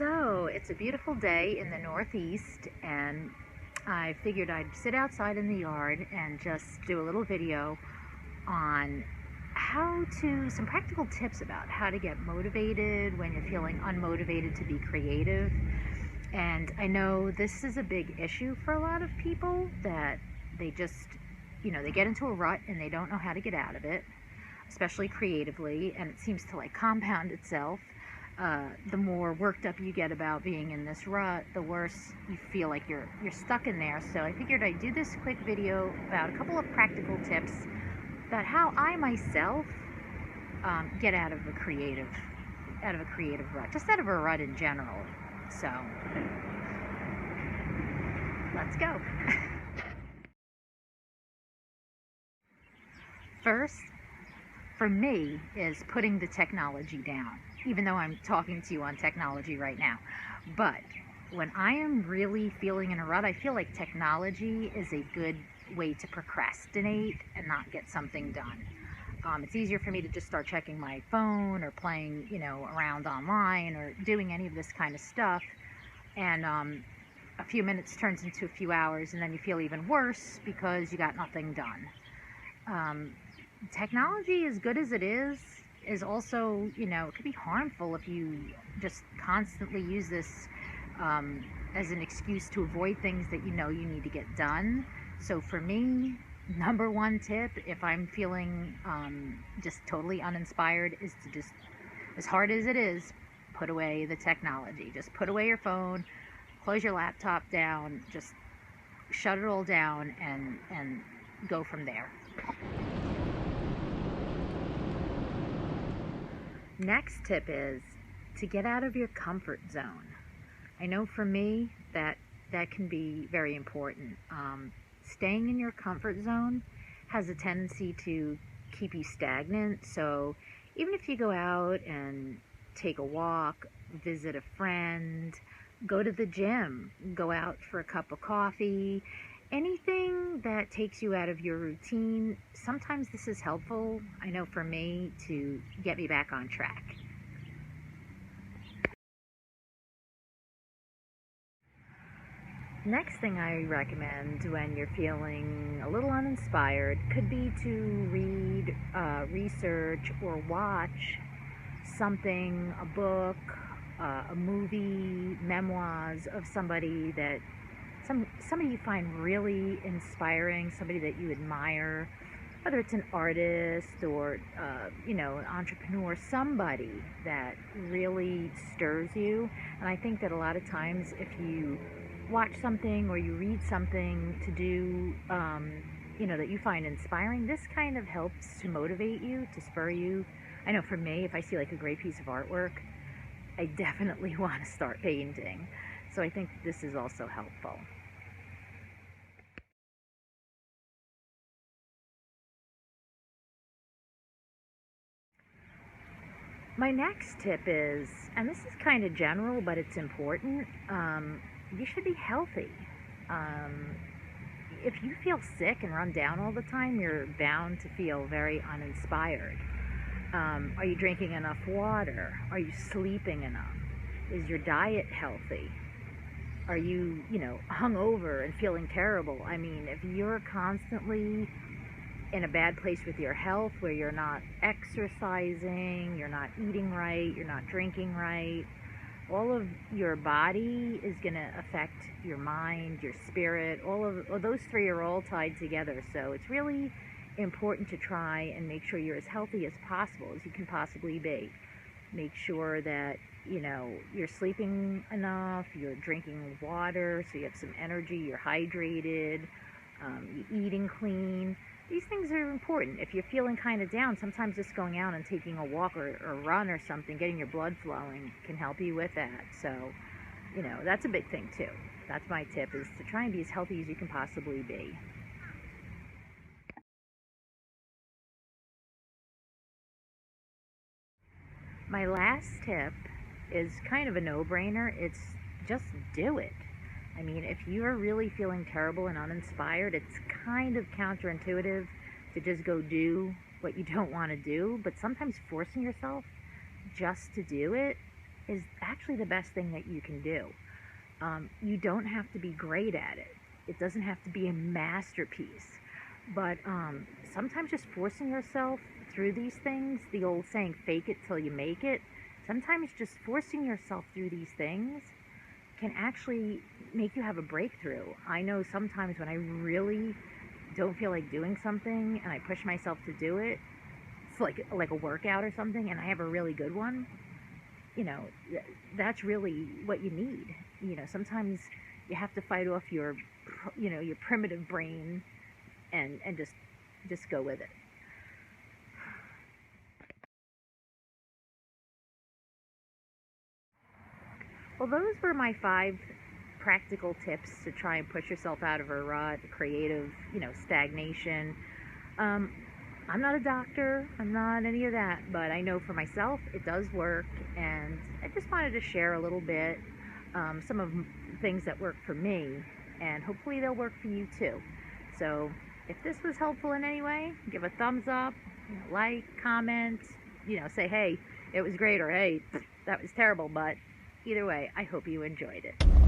So it's a beautiful day in the Northeast, and I figured I'd sit outside in the yard and just do a little video on some practical tips about how to get motivated when you're feeling unmotivated to be creative. And I know this is a big issue for a lot of people, that they just, they get into a rut and they don't know how to get out of it, especially creatively, and it seems to compound itself. The more worked up you get about being in this rut, the worse you feel like you're stuck in there. So I figured I'd do this quick video about a couple of practical tips about how I myself get out of a creative rut, just out of a rut in general. So let's go. First, for me, is putting the technology down, even though I'm talking to you on technology right now. But when I am really feeling in a rut, I feel like technology is a good way to procrastinate and not get something done. It's easier for me to just start checking my phone or playing, around online or doing any of this kind of stuff. And a few minutes turns into a few hours, and then you feel even worse because you got nothing done. Technology, as good as it is also, it could be harmful if you just constantly use this as an excuse to avoid things that you need to get done. So for me, number one tip, if I'm feeling just totally uninspired, is to just, as hard as it is, put away the technology. Just put away your phone, close your laptop down, just shut it all down and go from there. Next tip is to get out of your comfort zone. I know for me that can be very important. Staying in your comfort zone has a tendency to keep you stagnant. So even if you go out and take a walk, visit a friend, go to the gym, go out for a cup of coffee, anything that takes you out of your routine, sometimes this is helpful, I know for me, to get me back on track. Next thing I recommend when you're feeling a little uninspired could be to read, research, or watch something, a book, a movie, memoirs of somebody that somebody you find really inspiring, somebody that you admire, whether it's an artist or an entrepreneur, somebody that really stirs you. And I think that a lot of times if you watch something or you read something to do that you find inspiring, this kind of helps to motivate you, to spur you. I know for me, if I see a great piece of artwork, I definitely want to start painting. So I think this is also helpful. My next tip is, and this is kind of general, but it's important, you should be healthy. If you feel sick and run down all the time, you're bound to feel very uninspired. Are you drinking enough water? Are you sleeping enough? Is your diet healthy? Are you, hungover and feeling terrible? I mean, if you're constantly in a bad place with your health, where you're not exercising, you're not eating right, you're not drinking right, all of your body is going to affect your mind, your spirit. Those three are all tied together. So it's really important to try and make sure you're as healthy as possible as you can possibly be. Make sure that you're sleeping enough, you're drinking water so you have some energy, you're hydrated, you're eating clean. These things are important. If you're feeling kind of down, sometimes just going out and taking a walk or run or something, getting your blood flowing, can help you with that. So, that's a big thing too. That's my tip, is to try and be as healthy as you can possibly be. My last tip is kind of a no-brainer. It's just do it. I mean, if you're really feeling terrible and uninspired, it's kind of counterintuitive to just go do what you don't want to do, but sometimes forcing yourself just to do it is actually the best thing that you can do. You don't have to be great at it. It doesn't have to be a masterpiece. But sometimes just forcing yourself through these things, the old saying, fake it till you make it, sometimes just forcing yourself through these things can actually make you have a breakthrough. I know sometimes when I really don't feel like doing something and I push myself to do it, it's like a workout or something, and I have a really good one, you know, that's really what you need. You know, sometimes you have to fight off your, you know, your primitive brain and just go with it. Well, those were my 5 practical tips to try and push yourself out of a rut, creative, you know, stagnation. Um, I'm not a doctor, I'm not any of that, but I know for myself it does work, and I just wanted to share a little bit some of the things that work for me, and hopefully they'll work for you too. So if this was helpful in any way, give a thumbs up, you know, like, comment, you know, say, hey, it was great, or hey, that was terrible, but either way, I hope you enjoyed it.